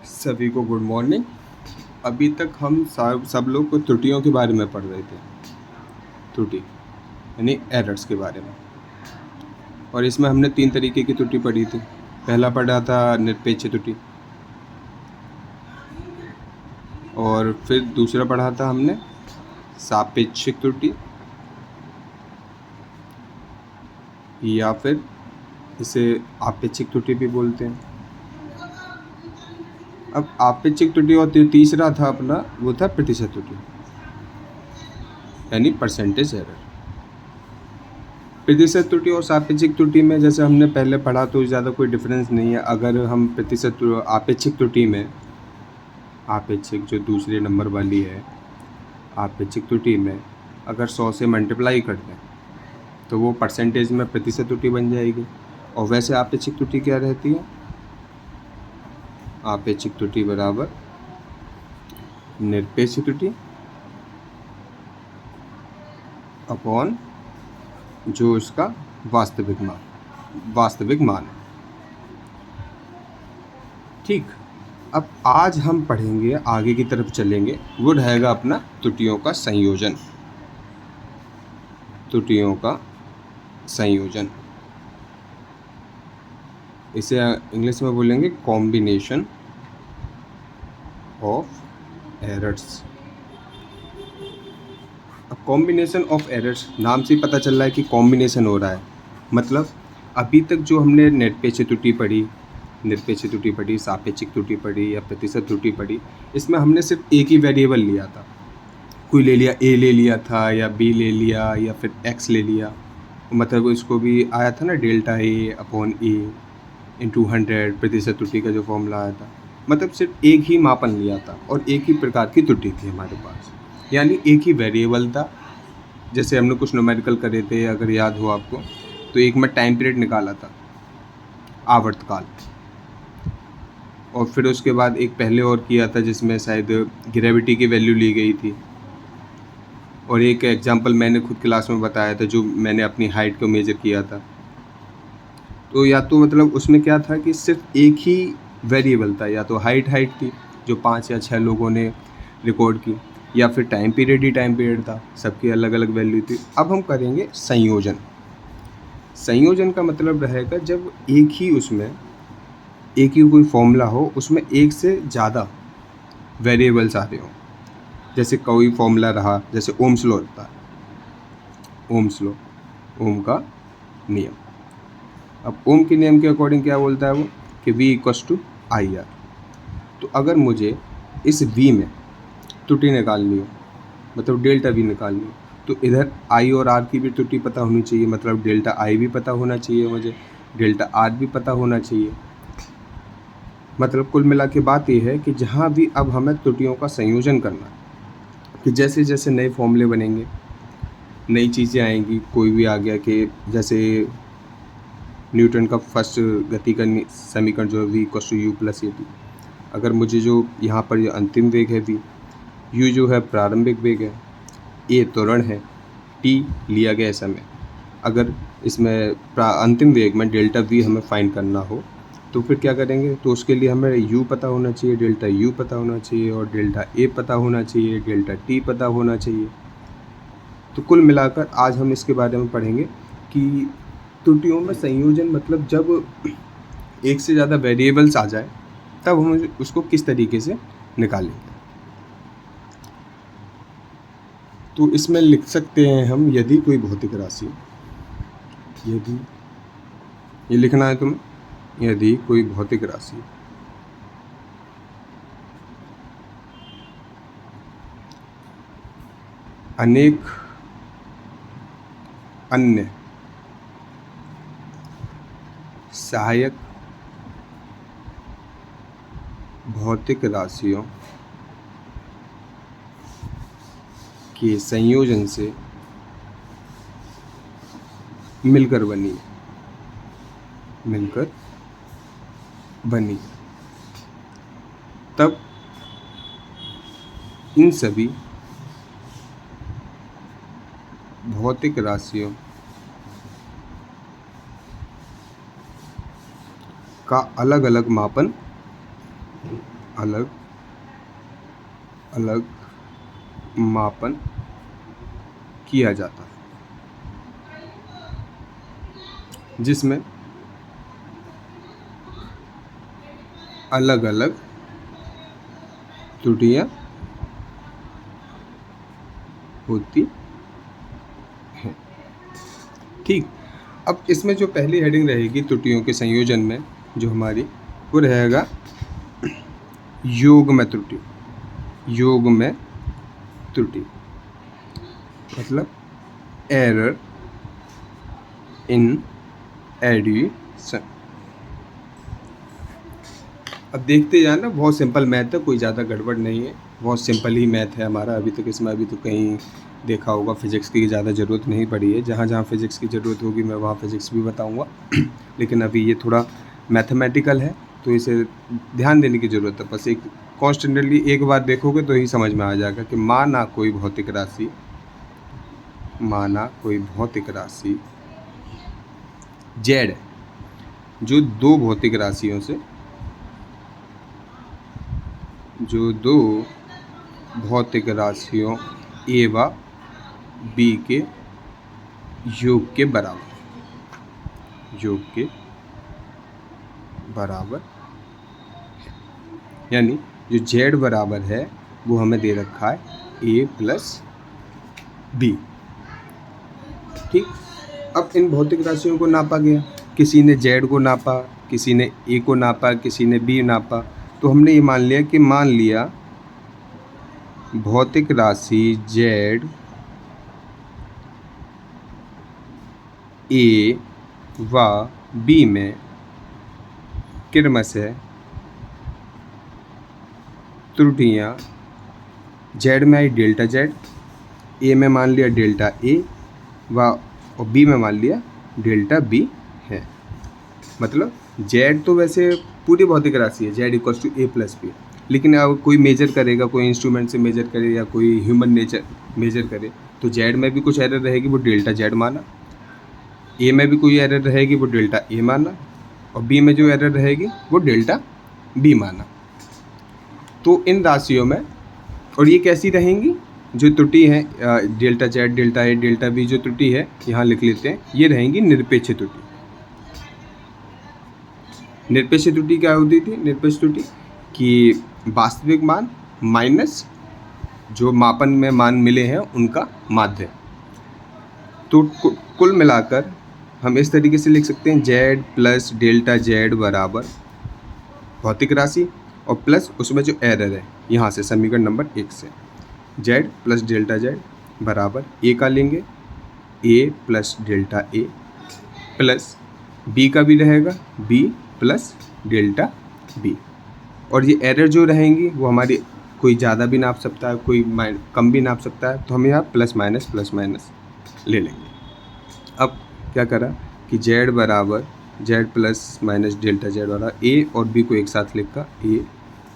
सभी को good morning. अभी तक हम सब लोग को त्रुटियों के बारे में पढ़ रहे थे। त्रुटि यानी एरर्स के बारे में, और इसमें हमने 3 तरीके की त्रुटि पढ़ी थी। पहला पढ़ा था निरपेक्ष त्रुटि, और फिर दूसरा पढ़ा था हमने सापेक्षिक त्रुटि, या फिर इसे आपेक्षिक त्रुटि भी बोलते हैं। अब आपेक्षिक त्रुटि और तीसरा था अपना, वो था प्रतिशत त्रुटि यानी परसेंटेज एरर। प्रतिशत त्रुटि और सापेक्षिक त्रुटि में जैसे हमने पहले पढ़ा तो ज़्यादा कोई डिफरेंस नहीं है। अगर हम आपेक्षिक त्रुटि में, आपेक्षिक जो दूसरे नंबर वाली है, आपेक्षिक त्रुटि में अगर 100 से मल्टीप्लाई कर दें तो वो परसेंटेज में प्रतिशत त्रुटि बन जाएगी। और वैसे आपेक्षिक त्रुटि क्या रहती है? आपेक्षिक त्रुटि बराबर निरपेक्ष त्रुटि अपॉन जो इसका वास्तविक मान है। ठीक, अब आज हम पढ़ेंगे, आगे की तरफ चलेंगे, वो रहेगा अपना त्रुटियों का संयोजन। त्रुटियों का संयोजन, इसे इंग्लिश में बोलेंगे कॉम्बिनेशन ऑफ एरर्स। अब कॉम्बिनेशन ऑफ एरर्स नाम से पता चल रहा है कि कॉम्बिनेशन हो रहा है। मतलब अभी तक जो हमने निरपेक्ष त्रुटि पढ़ी, सापेक्षिक त्रुटि पढ़ी या प्रतिशत त्रुटि पढ़ी, इसमें हमने सिर्फ एक ही वेरिएबल लिया था। कोई ले लिया, ए ले लिया था, या बी ले लिया, या फिर एक्स ले लिया। मतलब इसको भी आया था ना, delta A upon A into 100 प्रतिशत त्रुटि का जो फॉर्मूला आया था। मतलब सिर्फ एक ही मापन लिया था और एक ही प्रकार की त्रुटि थी हमारे पास, यानी एक ही वेरिएबल था। जैसे हमने कुछ न्यूमेरिकल करे थे, अगर याद हो आपको, तो एक में टाइम पीरियड निकाला था, आवर्तकाल, और फिर उसके बाद एक पहले और किया था जिसमें शायद ग्रेविटी की वैल्यू ली गई थी, और एक एग्जांपल मैंने खुद क्लास में बताया था जो मैंने अपनी हाइट को मेजर किया था। तो या तो मतलब उसमें क्या था कि सिर्फ एक ही वेरिएबल था, या तो हाइट थी जो 5 या 6 लोगों ने रिकॉर्ड की, या फिर टाइम पीरियड था, सबकी अलग अलग वैल्यू थी। अब हम करेंगे संयोजन। संयोजन का मतलब रहेगा जब एक ही कोई फॉर्मूला हो, उसमें एक से ज़्यादा वेरिएबल्स आ रहे हो। जैसे कोई फॉर्मूला रहा, जैसे ओम्स लॉ रहता है, ओम का नियम। अब ओम के नियम के अकॉर्डिंग क्या बोलता है वो, कि V = IR। तो अगर मुझे इस V में त्रुटि निकालनी हो, मतलब डेल्टा V निकालनी हो, तो इधर I और R की भी त्रुटि पता होनी चाहिए। मतलब डेल्टा I भी पता होना चाहिए मुझे, डेल्टा R भी पता होना चाहिए। मतलब कुल मिला के बात ये है कि जहाँ भी अब हमें त्रुटियों का संयोजन करना है, कि जैसे जैसे नए फॉर्मूले बनेंगे, नई चीज़ें आएंगी, कोई भी आ गया कि जैसे न्यूटन का फर्स्ट गति का समीकरण जो है V = U + AT। अगर मुझे जो यहाँ पर ये अंतिम वेग है V, U जो है प्रारंभिक वेग है, A त्वरण है, T लिया गया समय, अगर इसमें अंतिम वेग में डेल्टा V हमें फाइंड करना हो तो फिर क्या करेंगे, तो उसके लिए हमें U पता होना चाहिए, डेल्टा U पता होना चाहिए, और डेल्टा A पता होना चाहिए, डेल्टा T पता होना चाहिए। तो कुल मिलाकर आज हम इसके बारे में पढ़ेंगे कि त्रुटियों में संयोजन मतलब जब एक से ज़्यादा वेरिएबल्स आ जाए तब हम उसको किस तरीके से निकालेंगे। तो इसमें लिख सकते हैं हम, यदि कोई भौतिक राशि, यदि ये लिखना है तुम्हें, यदि कोई भौतिक राशि अनेक अन्य सहायक भौतिक राशियों के संयोजन से मिलकर बनी, तब इन सभी भौतिक राशियों का अलग अलग मापन अलग अलग मापन किया जाता है, जिसमें अलग अलग त्रुटियां होती हैं। ठीक, अब इसमें जो पहली हेडिंग रहेगी त्रुटियों के संयोजन में, जो हमारी वो रहेगा योग में त्रुटि। योग में त्रुटि मतलब एरर इन एडिशन। अब देखते जाना, बहुत सिंपल मैथ है, कोई ज़्यादा गड़बड़ नहीं है, बहुत सिंपल ही मैथ है हमारा। अभी तक इसमें अभी तो कहीं देखा होगा फिज़िक्स की ज़्यादा ज़रूरत नहीं पड़ी है। जहाँ जहाँ फिज़िक्स की ज़रूरत होगी मैं वहाँ फिज़िक्स भी बताऊँगा लेकिन अभी ये थोड़ा मैथमेटिकल है तो इसे ध्यान देने की ज़रूरत है। बस एक कॉन्स्टेंटली एक बार देखोगे तो ही समझ में आ जाएगा कि माना कोई भौतिक राशि जेड, जो दो भौतिक राशियों से, जो दो भौतिक राशियों ए व बी के योग के बराबर है। यानी जो जेड बराबर है वो हमें दे रखा है ए प्लस बी। ठीक, अब इन भौतिक राशियों को नापा गया, किसी ने जेड को नापा, किसी ने ए को नापा, किसी ने बी नापा। तो हमने ये मान लिया भौतिक राशि जेड ए व बी में क्रमशः त्रुटियां जेड में आई डेल्टा जेड, ए में मान लिया डेल्टा ए और बी में मान लिया डेल्टा बी है। मतलब जेड तो वैसे पूरी भौतिक राशि है, Z equals to A plus B, लेकिन अब कोई मेजर करेगा, कोई इंस्ट्रूमेंट से मेजर करे या कोई ह्यूमन नेचर मेजर करे तो जेड में भी कुछ एरर रहेगी, वो डेल्टा जेड माना। ए में भी कोई एरर रहेगी, वो डेल्टा ए माना। और बी में जो एरर रहेगी वो डेल्टा बी माना। तो इन राशियों में, और ये कैसी रहेंगी, जो त्रुटि है delta Z, delta A, delta B, जो त्रुटि है यहाँ लिख लेते हैं, ये रहेंगी निरपेक्ष त्रुटि। निरपेक्ष त्रुटि क्या होती थी? निरपेक्ष त्रुटि कि वास्तविक मान माइनस जो मापन में मान मिले हैं उनका माध्य। तो कुल मिलाकर हम इस तरीके से लिख सकते हैं, जेड प्लस डेल्टा जेड बराबर भौतिक राशि और प्लस उसमें जो एरर है यहाँ से समीकरण नंबर 1 से, जेड प्लस डेल्टा जेड बराबर ए का लेंगे, ए plus delta A, plus B का भी रहेगा बी प्लस डेल्टा बी। और ये एरर जो रहेंगी वो हमारी कोई ज़्यादा भी नाप सकता है, कोई कम भी नाप सकता है, तो हम यहाँ प्लस माइनस ले लेंगे। अब क्या करा कि जेड बराबर Z plus minus delta Z वाला ए और बी को एक साथ लिखा, ए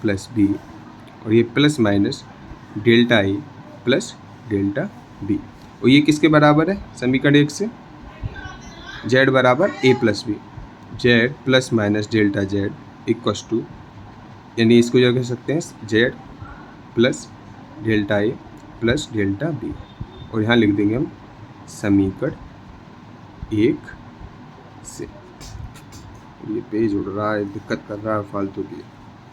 प्लस बी, और ये plus minus delta A plus delta B. और ये किसके बराबर है? समीकरण 1 से जेड बराबर A plus B, Z plus minus delta Z equals to, यानी इसको जो कह सकते हैं Z plus delta A plus delta B. और यहाँ लिख देंगे हम समीकरण 1 से। ये पेज उड़ रहा है, दिक्कत कर रहा है फालतू की।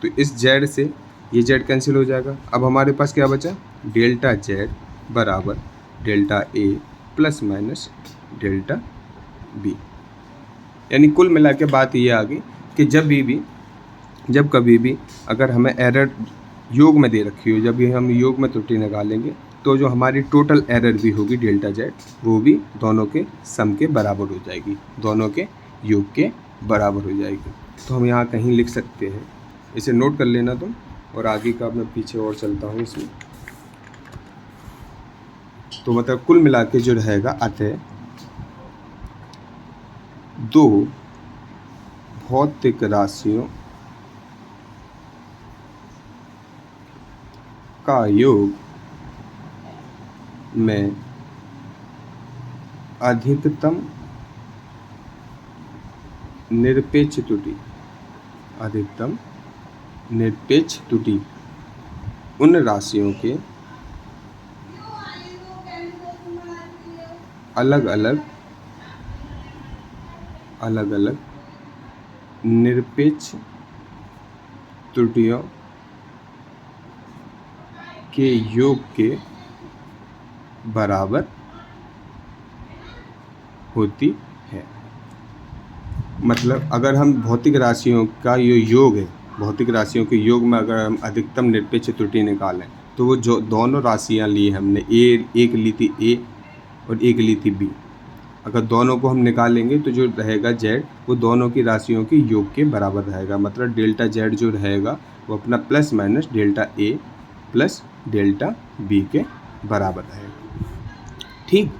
तो इस जेड से ये जेड कैंसिल हो जाएगा। अब हमारे पास क्या बचा? डेल्टा जेड बराबर delta A plus minus delta B. यानी कुल मिला के बात ये आ गई कि जब कभी भी अगर हमें एरर योग में दे रखी हो, जब भी हम योग में त्रुटि निकालेंगे तो जो हमारी टोटल एरर भी होगी डेल्टा जेड, वो भी दोनों के सम के बराबर हो जाएगी, दोनों के योग के बराबर हो जाएगी। तो हम यहाँ कहीं लिख सकते हैं, इसे नोट कर लेना तुम, और आगे का मैं पीछे और चलता हूँ इसमें। तो मतलब कुल मिला के जो रहेगा, अतः दो भौतिक राशियों का योग में अधिकतम निरपेक्ष त्रुटि, अधिकतम निरपेक्ष त्रुटि उन राशियों के अलग अलग निरपेक्ष त्रुटियों के योग के बराबर होती है। मतलब अगर हम भौतिक राशियों का ये योग है, भौतिक राशियों के योग में अगर हम अधिकतम निरपेक्ष त्रुटि निकालें तो वो जो दोनों राशियां ली हमने एक ली थी ए और एक ली थी बी, अगर दोनों को हम निकालेंगे तो जो रहेगा जेड वो दोनों की राशियों के योग के बराबर रहेगा। मतलब डेल्टा जेड जो रहेगा वो अपना plus minus delta A plus delta B के बराबर रहेगा। ठीक।